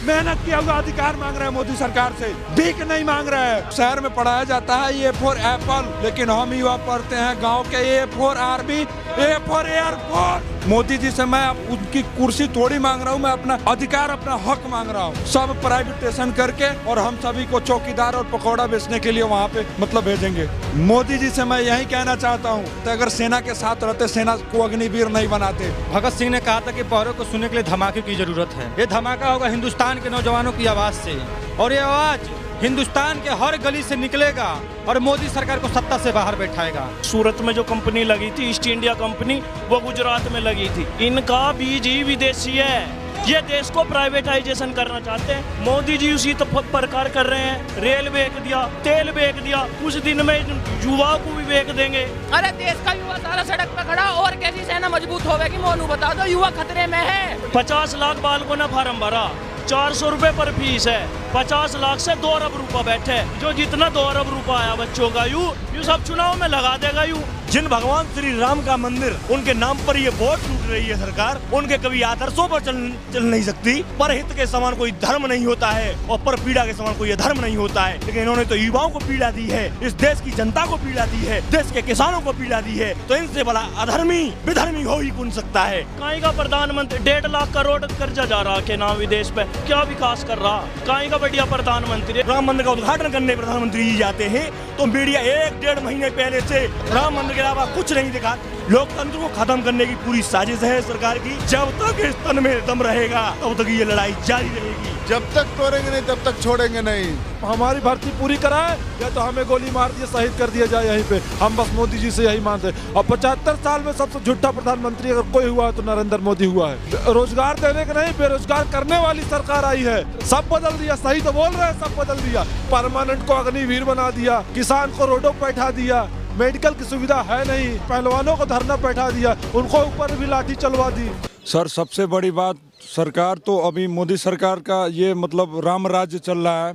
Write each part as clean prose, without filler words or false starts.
मेहनत किया हुआ अधिकार मांग रहे हैं मोदी सरकार से, भीख नहीं मांग रहे हैं। शहर में पढ़ाया जाता है ए फॉर एप्पल, लेकिन हम युवा पढ़ते हैं गांव के A for army, A for air force. Modi ji से मैं उनकी कुर्सी थोड़ी मांग रहा हूँ, मैं अपना अधिकार, अपना हक मांग रहा हूँ। सब प्राइवेटाइजेशन करके और हम सभी को चौकीदार और पकौड़ा बेचने के लिए वहाँ पे मतलब भेजेंगे। मोदी जी से मैं यही कहना चाहता हूँ, तो अगर सेना के साथ रहते, सेना को अग्निवीर नहीं बनाते। भगत सिंह ने कहा था कि पहरों को सुनने के लिए धमाके की जरूरत है। ये धमाका होगा हिंदुस्तान के नौजवानों की आवाज से, और ये आवाज हिंदुस्तान के हर गली से निकलेगा और मोदी सरकार को सत्ता से बाहर बैठाएगा। सूरत में जो कंपनी लगी थी ईस्ट इंडिया कंपनी, वो गुजरात में लगी थी। इनका बीज ही विदेशी है। ये देश को प्राइवेटाइजेशन करना चाहते हैं। मोदी जी उसी प्रकार कर रहे हैं। रेल बेच दिया, तेल बेच दिया, कुछ दिन में युवाओं को भी बेच देंगे। अरे देश का युवा सारा सड़क पे खड़ा, और कैसी सेना मजबूत होगी? मोनू बता दो, युवा खतरे में है। 50 लाख बालकों ने फार्म भरा, 400 रुपए पर फीस है। 50 लाख से 2 अरब रुपया बैठे, जो जितना 2 अरब रुपया आया बच्चों का यू सब चुनाव में लगा देगा। जिन भगवान श्री राम का मंदिर, उनके नाम पर ये वोट लूट रही है सरकार, उनके कभी आदर्शों पर चल नहीं सकती। पर हित के समान कोई धर्म नहीं होता है और पर पीड़ा के समान कोई धर्म नहीं होता है। लेकिन इन्होंने तो युवाओं को पीड़ा दी है, इस देश की जनता को पीड़ा दी है, देश के किसानों को पीड़ा दी है। तो इनसे बड़ा अधर्मी विधर्मी हो ही कौन सकता है? कहीं का प्रधानमंत्री 1.5 लाख करोड़ कर्जा जा रहा के नाम विदेश पे, क्या विकास कर रहा? कहीं का बढ़िया प्रधानमंत्री? राम मंदिर का उद्घाटन करने प्रधानमंत्री जी जाते हैं तो मीडिया 1-1.5 महीने पहले से राम मंदिर के अलावा कुछ नहीं दिखा। लोकतंत्र को खत्म करने की पूरी साजिश है सरकार की। जब तक इस तन में दम रहेगा तब तक ये लड़ाई जारी रहेगी। जब तक तोड़ेंगे नहीं तब तक छोड़ेंगे नहीं। हमारी भर्ती पूरी कराए या तो हमें गोली मार दिए, शहीद कर दिया जाए यहीं पे। हम बस मोदी जी से यही मानते हैं। और 75 साल में सबसे झूठा प्रधानमंत्री अगर कोई हुआ है तो नरेंद्र मोदी हुआ है। रोजगार देने का नहीं, बेरोजगार करने वाली सरकार आई है। सब बदल दिया, सही तो बोल रहे हैं, सब बदल दिया। परमानेंट को अग्निवीर बना दिया, किसान को रोडों पर बैठा दिया, मेडिकल की सुविधा है नहीं, पहलवानों को धरना बैठा दिया, उनको ऊपर भी लाठी चलवा दी। सर सबसे बड़ी बात, सरकार तो अभी मोदी सरकार का ये मतलब राम राज्य चल रहा है,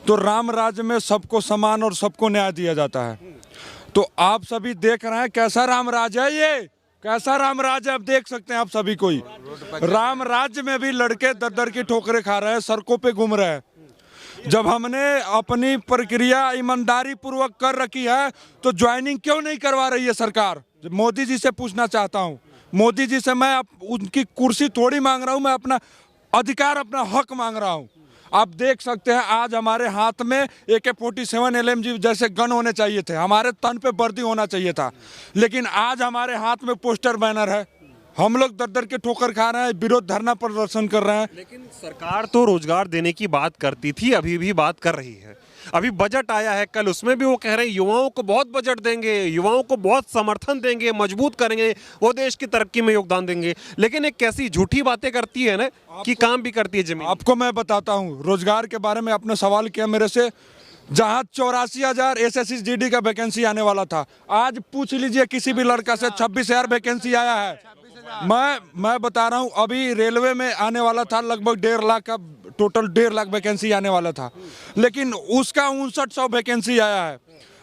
तो राम राज्य में सबको समान और सबको न्याय दिया जाता है। तो आप सभी देख रहे हैं कैसा राम राज्य है, ये कैसा राम राज्य आप देख सकते हैं आप सभी। कोई राम राज्य में भी लड़के दर दर की ठोकरें खा रहे हैं, सड़कों पे घूम रहे हैं। जब हमने अपनी प्रक्रिया ईमानदारी पूर्वक कर रखी है तो ज्वाइनिंग क्यों नहीं करवा रही है सरकार? मोदी जी से पूछना चाहता हूँ। मोदी जी से मैं उनकी कुर्सी थोड़ी मांग रहा हूँ, मैं अपना अधिकार, अपना हक मांग रहा हूँ। आप देख सकते हैं आज हमारे हाथ में AK-47 LMG जैसे गन होने चाहिए थे, हमारे तन पे वर्दी होना चाहिए था, लेकिन आज हमारे हाथ में पोस्टर बैनर है। हम लोग दर दर के ठोकर खा रहे हैं, विरोध धरना प्रदर्शन कर रहे हैं। लेकिन सरकार तो रोजगार देने की बात करती थी, अभी भी बात कर रही है। अभी बजट आया है कल, उसमें भी वो कह रहे हैं युवाओं को बहुत बजट देंगे, युवाओं को बहुत समर्थन देंगे, मजबूत करेंगे, वो देश की तरक्की में योगदान देंगे। लेकिन एक कैसी झूठी बातें करती है ना कि काम भी करती है जमीन। आपको मैं बताता हूँ रोजगार के बारे में, आपने सवाल किया मेरे से। जहाँ 84,000 SSGD का वैकेंसी आने वाला था, आज पूछ लीजिए किसी भी लड़का से 26,000 वैकेंसी आया है। मैं बता रहा हूँ, अभी रेलवे में आने वाला था लगभग 1.5 लाख का, टोटल 1.5 लाख वैकेंसी आने वाला था, लेकिन उसका 5900 वैकेंसी आया है।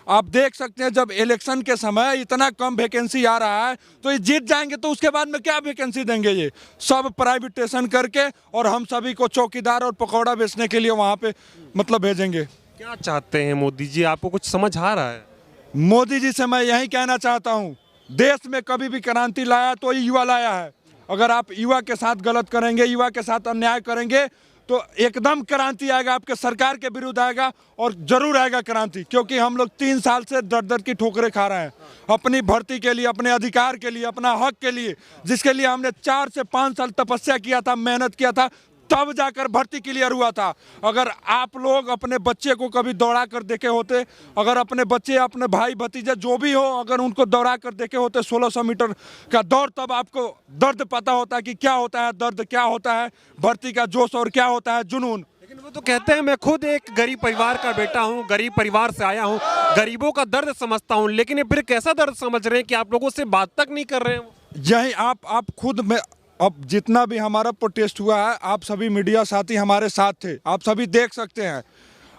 आप देख सकते हैं जब इलेक्शन के समय इतना कम वैकेंसी आ रहा है तो ये जीत जाएंगे तो उसके बाद में क्या वैकेंसी देंगे? ये सब प्राइवेटाइजेशन करके और हम सभी को चौकीदार और पकौड़ा बेचने के लिए वहाँ पे मतलब भेजेंगे। क्या चाहते हैं मोदी जी? आपको कुछ समझ आ रहा है? मोदी जी से मैं यही कहना चाहता हूँ, देश में कभी भी क्रांति लाया तो ये युवा लाया है। अगर आप युवा के साथ गलत करेंगे, युवा के साथ अन्याय करेंगे तो एकदम क्रांति आएगा, आपके सरकार के विरुद्ध आएगा और जरूर आएगा क्रांति। क्योंकि हम लोग 3 साल से दर दर की ठोकरें खा रहे हैं अपनी भर्ती के लिए, अपने अधिकार के लिए, अपना हक के लिए, जिसके लिए हमने 4 से 5 साल तपस्या किया था, मेहनत किया था, तब जाकर भर्ती क्लियर हुआ था। अगर आप लोग अपने बच्चे को कभी दौड़ा कर देखे होते, अगर अपने बच्चे, अपने भाई भतीजे जो भी हो, अगर उनको दौड़ा कर देखे होते 1600 मीटर का दौड़, तब आपको दर्द पता होता कि क्या होता है दर्द, क्या होता है भर्ती का जोश और क्या होता है जुनून। लेकिन वो तो कहते हैं मैं खुद एक गरीब परिवार का बेटा हूँ, गरीब परिवार से आया हूँ, गरीबों का दर्द समझता हूँ। लेकिन ये फिर कैसा दर्द समझ रहे हैं कि आप लोगों से बात तक नहीं कर रहे हैं? यही आप खुद में, अब जितना भी हमारा प्रोटेस्ट हुआ है, आप सभी मीडिया साथी हमारे साथ थे, आप सभी देख सकते हैं।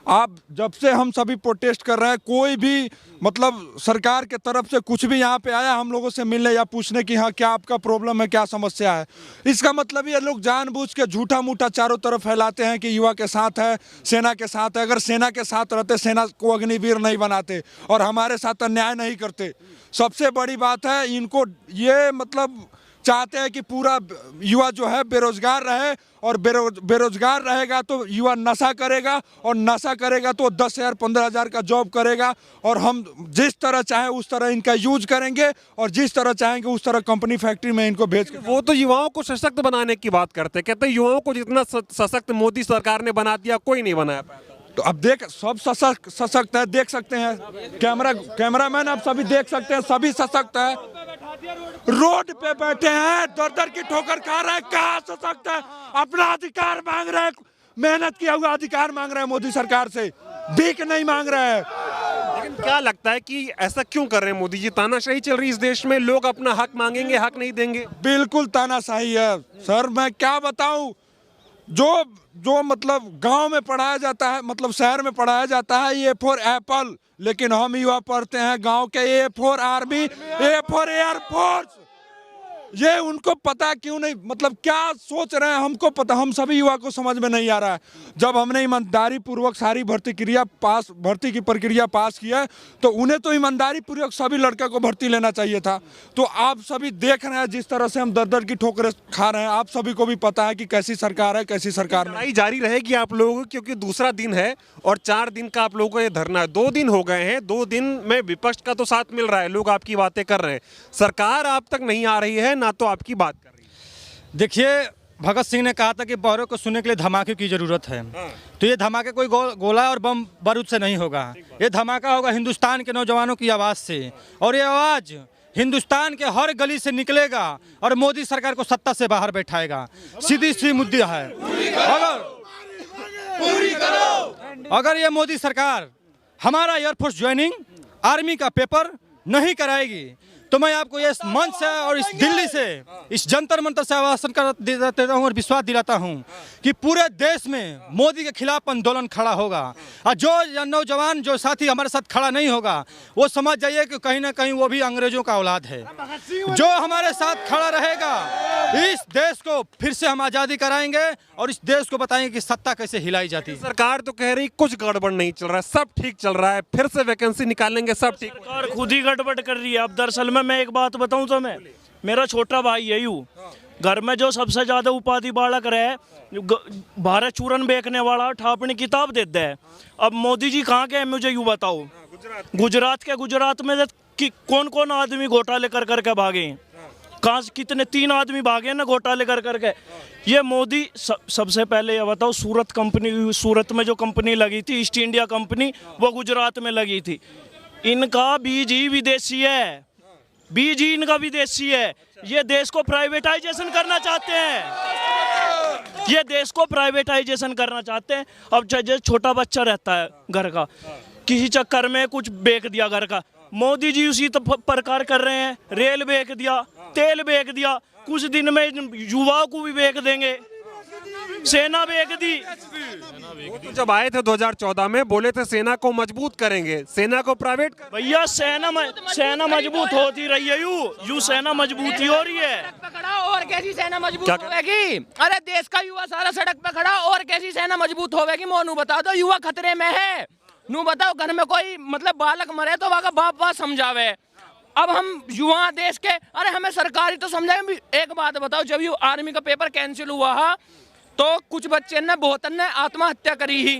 आप जब से हम सभी प्रोटेस्ट कर रहे हैं, कोई भी मतलब सरकार के तरफ से कुछ भी यहाँ पे आया हम लोगों से मिलने या पूछने की हाँ क्या आपका प्रॉब्लम है, क्या समस्या है, इसका मतलब ये लोग जानबूझ के झूठा मूठा चारों तरफ फैलाते हैं कि युवा के साथ है, सेना के साथ है। अगर सेना के साथ रहते, सेना को अग्निवीर नहीं बनाते और हमारे साथ अन्याय नहीं करते। सबसे बड़ी बात है, इनको ये मतलब चाहते हैं कि पूरा युवा जो है बेरोजगार रहे, और बेरोजगार रहेगा तो युवा नशा करेगा, और नशा करेगा तो 10,000 15,000 का जॉब करेगा, और हम जिस तरह चाहे उस तरह इनका यूज करेंगे, और जिस तरह चाहेंगे उस तरह कंपनी फैक्ट्री में इनको भेज के। वो तो युवाओं को सशक्त बनाने की बात करते हैं, कहते हैं युवाओं को जितना सशक्त मोदी सरकार ने बना दिया कोई नहीं बनाया पाया। तो अब देख, सब सशक्त है, देख सकते हैं, कैमरामैन आप सभी देख सकते हैं, सभी सशक्त है। रोड पे बैठे हैं, दर दर की ठोकर खा रहे हैं, कहाँ सशक्त है? अपना अधिकार मांग रहे हैं, मेहनत किया हुआ अधिकार मांग रहे हैं मोदी सरकार से, भीख नहीं मांग रहे हैं। लेकिन क्या लगता है कि ऐसा क्यों कर रहे हैं मोदी जी? तानाशाही चल रही इस देश में, लोग अपना हक मांगेंगे, हक नहीं देंगे। बिल्कुल तानाशाही है सर, मैं क्या बताऊं। जो मतलब गांव में पढ़ाया जाता है, मतलब शहर में पढ़ाया जाता है ए फॉर एप्पल, लेकिन हम युवा पढ़ते हैं गांव के A for army, A for air force. ये उनको पता क्यों नहीं, मतलब क्या सोच रहे हैं हमको पता, हम सभी युवा को समझ में नहीं आ रहा है। जब हमने ईमानदारी पूर्वक सारी भर्ती की प्रक्रिया पास की है, तो उन्हें तो ईमानदारी पूर्वक सभी लड़के को भर्ती लेना चाहिए था। तो आप सभी देख रहे हैं जिस तरह से हम दर दर की ठोकरें खा रहे हैं, आप सभी को भी पता है कि कैसी सरकार है, कैसी सरकार नहीं। जारी रहेगी आप लोगों की, क्योंकि दूसरा दिन है और 4 दिन का आप लोगों को ये धरना है। 2 दिन हो गए हैं, 2 दिन में विपक्ष का तो साथ मिल रहा है, लोग आपकी बातें कर रहे हैं, सरकार आप तक नहीं आ रही है, ना तो आपकी बात कर रही है। देखिए, भगत सिंह ने कहा था कि बौरों को सुनने के लिए धमाके की जरूरत है। तो ये धमाके कोई गोला और बम बारूद से नहीं होगा, ये धमाका होगा हिंदुस्तान के नौजवानों की आवाज़ से, और ये आवाज़ हिंदुस्तान के हर गली से निकलेगा और मोदी सरकार को सत्ता से बाहर बैठाएगा। सीधी सी मुद्दा है, अगर ये मोदी सरकार हमारा एयरफोर्स ज्वाइनिंग आर्मी का पेपर नहीं कराएगी, तो मैं आपको इस मंच से और इस दिल्ली से, इस जंतर मंतर से आवासन देता हूँ और विश्वास दिलाता हूँ कि पूरे देश में मोदी के खिलाफ आंदोलन खड़ा होगा। और जो नौजवान, जो साथी हमारे साथ खड़ा नहीं होगा, वो समझ जाइए कि कहीं ना कहीं वो भी अंग्रेजों का औलाद है। जो हमारे साथ खड़ा रहेगा, इस देश को फिर से हम आज़ादी कराएंगे और इस देश को बताएंगे कि सत्ता कैसे हिलाई जाती है। सरकार तो कह रही कुछ गड़बड़ नहीं चल रहा है, सब ठीक चल रहा है, फिर से वैकेंसी निकालेंगे, सब ठीक। सरकार खुद ही गड़बड़ कर रही है। अब दरअसल में मैं एक बात बताऊं तो, मैं मेरा छोटा भाई है यू, घर में जो सबसे ज्यादा उपाधि बालक रहे, भारत चूरन बेचने वाला, ठापनी किताब देता है। अब मोदी जी कहाँ के हैं मुझे यूँ बताओ? गुजरात में कौन कौन आदमी घोटाले कर करके भागे, कहाँ से कितने 3 आदमी भागे ना घोटाले कर करके। ये मोदी सबसे पहले ये बताओ, सूरत में जो कंपनी लगी थी, ईस्ट इंडिया कंपनी, वो गुजरात में लगी थी। इनका बीज ही विदेशी है, बीज ही इनका विदेशी है। ये देश को प्राइवेटाइजेशन करना चाहते हैं, ये देश को प्राइवेटाइजेशन करना चाहते हैं। अब जैसे छोटा बच्चा रहता है घर का, किसी चक्कर में कुछ बेच दिया घर का, मोदी जी उसी तो प्रकार कर रहे हैं। रेल बेच दिया, तेल बेच दिया, कुछ दिन में युवाओं को भी बेच देंगे। सेना बेच दी। तो जब आए थे 2014 में, बोले थे सेना को मजबूत करेंगे, सेना को प्राइवेट। भैया सेना मजबूत होती रही है, यू सेना मजबूत ही हो रही है। खड़ा और कैसी सेना मजबूत होगी? अरे देश का युवा सारा सड़क पे खड़ा, और कैसी सेना मजबूत होगी? मोनू बता दो, युवा खतरे में है। नू बताओ, घर में कोई मतलब बालक मरे तो वहाँ बाप समझावे। अब हम युवा देश के, अरे हमें सरकारी तो समझाए। एक बात बताओ, जब यू आर्मी का पेपर कैंसिल हुआ तो कुछ बच्चे ने बहुतन ने आत्महत्या करी ही,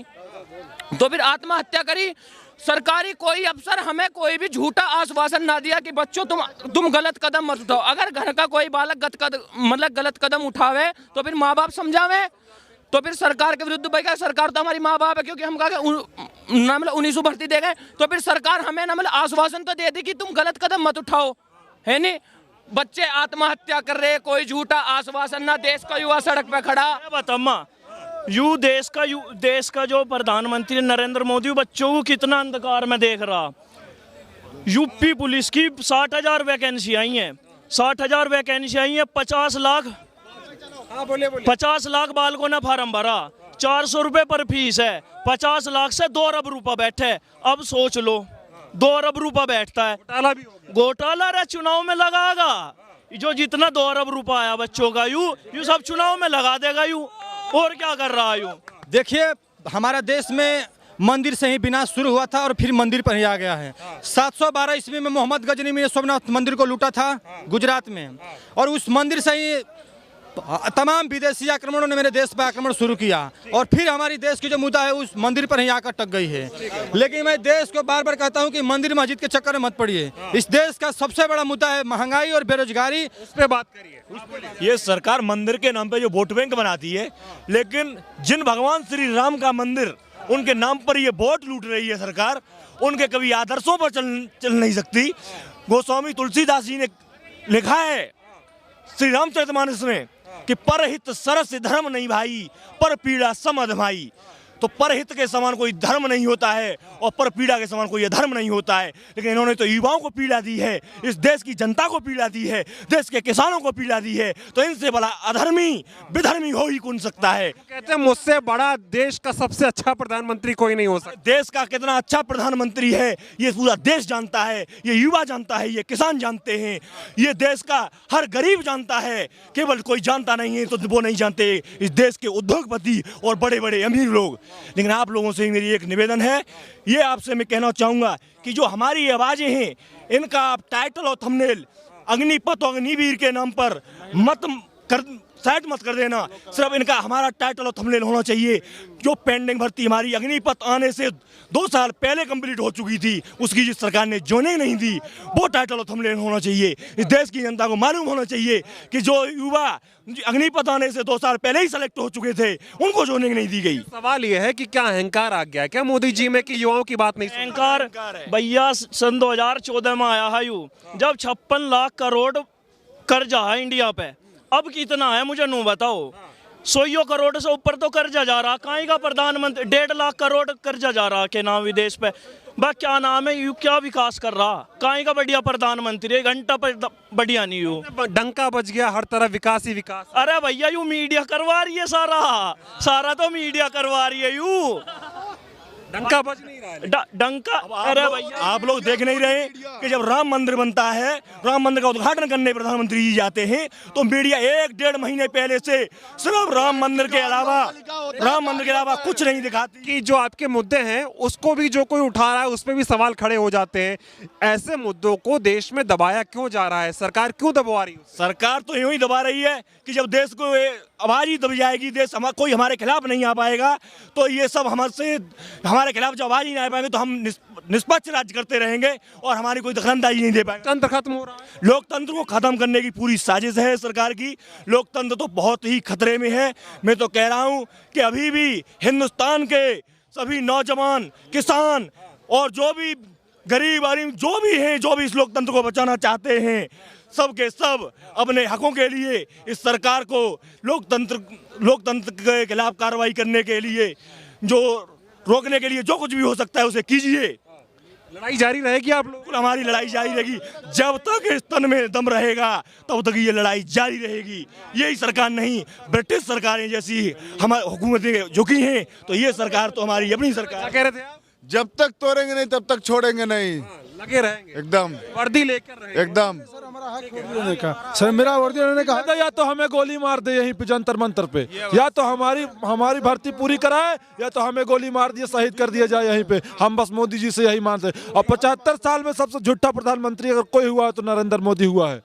तो फिर आत्महत्या करी। सरकारी कोई अफसर हमें कोई भी झूठा आश्वासन ना दिया कि बच्चों तुम गलत कदम मत उठाओ। अगर घर का कोई बालक गलत कदम उठावे तो फिर माँ बाप समझावे। तो फिर सरकार के विरुद्ध भाई, सरकार तो हमारी माँ बाप है, क्योंकि हम कहा 1900 भर्ती दे गए, तो फिर सरकार हमें आश्वासन तो दे दी कि तुम गलत कदम मत उठाओ, है नहीं? बच्चे आत्महत्या कर रहे, कोई झूठा आश्वासन ना, देश का युवा सड़क पे खड़ा। बतामा देश का जो प्रधानमंत्री नरेंद्र मोदी बच्चों को कितना अंधकार में देख रहा। यूपी पुलिस की 60,000 वैकेंसी आई हैं, 60,000 वैकेंसी आई हैं, 50 लाख बालकों ने फार्म भरा, 400 रुपए पर फीस है, 50 लाख से 2 अरब रुपया बैठे। अब सोच लो 2 अरब रुपया बैठता है, घोटाला भी हो गया। घोटाला रे चुनाव में लगागा। जो जितना 2 अरब रुपया आया बच्चों का यू सब चुनाव में लगा देगा यू। और क्या कर रहा है यू? देखिए, हमारा देश में मंदिर से ही विनाश शुरू हुआ था और फिर मंदिर पर ही आ गया है। 712 ईस्वी में मोहम्मद गजनी ने सोमनाथ मंदिर को लूटा था गुजरात में, और उस मंदिर से ही तमाम विदेशी आक्रमणों ने मेरे देश पर आक्रमण शुरू किया, और फिर हमारी देश की जो मुद्दा है उस मंदिर पर ही आकर टक गई है। लेकिन मैं देश को बार बार कहता हूं कि मंदिर मस्जिद के चक्कर में मत पड़िए। इस देश का सबसे बड़ा मुद्दा है महंगाई और बेरोजगारी, उस पर बात करिए। ये सरकार मंदिर के नाम पे जो वोट बैंक बनाती है, लेकिन जिन भगवान श्री राम का मंदिर उनके नाम पर ये वोट लूट रही है सरकार, उनके कभी आदर्शों पर चल नहीं सकती। गोस्वामी तुलसीदास जी ने लिखा है श्री रामचरितमानस में कि परहित सरस धर्म नहीं भाई, पर पीड़ा समध भाई। तो परहित के समान कोई धर्म नहीं होता है और पर पीड़ा के समान कोई अधर्म नहीं होता है। लेकिन इन्होंने तो युवाओं को पीड़ा दी है, इस देश की जनता को पीड़ा दी है, देश के किसानों को पीड़ा दी है। तो इनसे बड़ा अधर्मी विधर्मी हो ही कौन सकता है? कहते हैं मुझसे बड़ा देश का सबसे अच्छा प्रधानमंत्री कोई नहीं हो सकता। देश का कितना अच्छा प्रधानमंत्री है ये पूरा देश जानता है, ये युवा जानता है, ये किसान जानते हैं, ये देश का हर गरीब जानता है। केवल कोई जानता नहीं है तो वो नहीं जानते इस देश के उद्योगपति और बड़े बड़े अमीर लोग। लेकिन आप लोगों से मेरी एक निवेदन है, ये आपसे मैं कहना चाहूँगा कि जो हमारी आवाज़ें हैं इनका आप टाइटल और थंबनेल अग्निपथ और अग्निवीर के नाम पर साइड मत कर देना। सिर्फ इनका हमारा टाइटल और थंबनेल होना चाहिए। जो पेंडिंग भर्ती हमारी अग्निपथ आने से 2 साल पहले कंप्लीट हो चुकी थी, उसकी जिस सरकार ने जोने नहीं दी, वो टाइटल और थंबनेल होना चाहिए। इस देश की जनता को मालूम होना चाहिए कि जो युवा अग्निपथ आने से 2 साल पहले ही सेलेक्ट हो चुके थे उनको जोने नहीं दी गई। सवाल यह है कि क्या अहंकार आ गया क्या मोदी जी में कि युवाओं की बात नहीं सुन? अहंकार भैया सन 2014 में आया है यू, जब 56 लाख करोड़ कर्जा है इंडिया पे। अब कितना है मुझे नू बताओ? 100 करोड़ से ऊपर तो कर्जा जा रहा। कहीं का प्रधानमंत्री 1.5 लाख करोड़ कर्जा जा रहा के नाम विदेश पे। बा क्या नाम है यू, क्या विकास कर रहा? कहीं का बढ़िया प्रधानमंत्री, 1 घंटा पर बढ़िया नहीं यू। डंका बज गया, हर तरफ विकास ही विकास। अरे भैया यू मीडिया करवा रही है, सारा तो मीडिया करवा रही है यू। डंका बज नहीं रहा है। डंका। अरे भैया आप लोग देख नहीं रहे कि जब राम मंदिर बनता है, राम मंदिर का उद्घाटन करने प्रधानमंत्री जी जाते हैं तो मीडिया 1-1.5 महीने पहले से सिर्फ राम मंदिर के अलावा कुछ नहीं दिखाती। कि जो आपके मुद्दे हैं उसको भी जो कोई उठा रहा है उस पर भी सवाल खड़े हो जाते हैं। ऐसे मुद्दों को देश में दबाया क्यों जा रहा है? सरकार क्यों दबा रही है? सरकार तो यूं ही दबा रही है कि जब देश को आवाज ही दब जाएगी, देश कोई हमारे खिलाफ नहीं आ पाएगा, तो ये सब हमारे खिलाफ जब आवाज ही नहीं आ पाएंगे तो हम निष्पक्ष राज्य करते रहेंगे और हमारी कोई दखलंदाजी नहीं दे पाएंगे। तंत्र खत्म हो रहा है। लोकतंत्र को खत्म करने की पूरी साजिश है सरकार की। लोकतंत्र तो बहुत ही खतरे में है। मैं तो कह रहा हूं कि अभी भी हिंदुस्तान के सभी नौजवान, किसान और जो भी गरीब आदमी जो भी हैं, जो भी इस लोकतंत्र को बचाना चाहते हैं, सब के सब अपने हकों के लिए इस सरकार को लोकतंत्र के खिलाफ कार्रवाई करने के लिए, जो रोकने के लिए जो कुछ भी हो सकता है उसे कीजिए। लड़ाई जारी रहेगी आप लोग? हमारी लड़ाई जारी रहेगी जब तक इस तन में दम रहेगा, तब तक ये लड़ाई जारी रहेगी। यही सरकार नहीं, ब्रिटिश सरकारें जैसी हमारी हुकूमतें झुकी हैं, तो ये सरकार तो हमारी अपनी सरकार। क्या कह रहे थे आप? जब तक तोड़ेंगे नहीं तब तक छोड़ेंगे नहीं, लगे रहेंगे एकदम वर्दी लेकर रहेंगे एकदम। सर मेरा वर्दी उन्होंने कहा या तो हमें गोली मार दे यहीं पे जंतर मंतर पे, या तो हमारी भर्ती पूरी कराए, या तो हमें गोली मार दिए, शहीद कर दिया जाए यहीं पे। हम बस मोदी जी से यही मानते हैं। और 75 साल में सबसे झूठा प्रधानमंत्री अगर कोई हुआ है तो नरेंद्र मोदी हुआ है।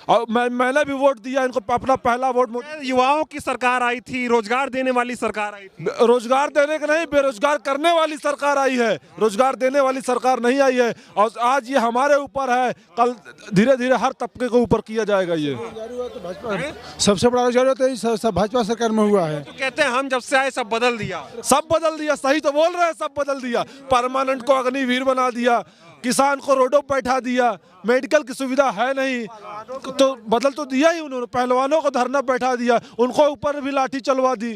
और मैंने भी वोट दिया इनको, अपना पहला वोट। युवाओं की सरकार आई थी, रोजगार देने वाली सरकार आई थी। रोजगार देने का नहीं, बेरोजगार करने वाली सरकार आई है, रोजगार देने वाली सरकार नहीं आई है। और आज ये हमारे ऊपर है, कल धीरे धीरे हर तबके के ऊपर किया जाएगा। ये सबसे बड़ा रोजगार होता है सब भाजपा सरकार में हुआ है। तो कहते हैं हम जब से आए सब बदल दिया। सब बदल दिया, सही तो बोल रहे हैं, सब बदल दिया। परमानेंट को अग्निवीर बना दिया, किसान को रोडों पर बैठा दिया, मेडिकल की सुविधा है नहीं तो बदल तो दिया ही उन्होंने। पहलवानों को धरना बैठा दिया, उनको ऊपर भी लाठी चलवा दी।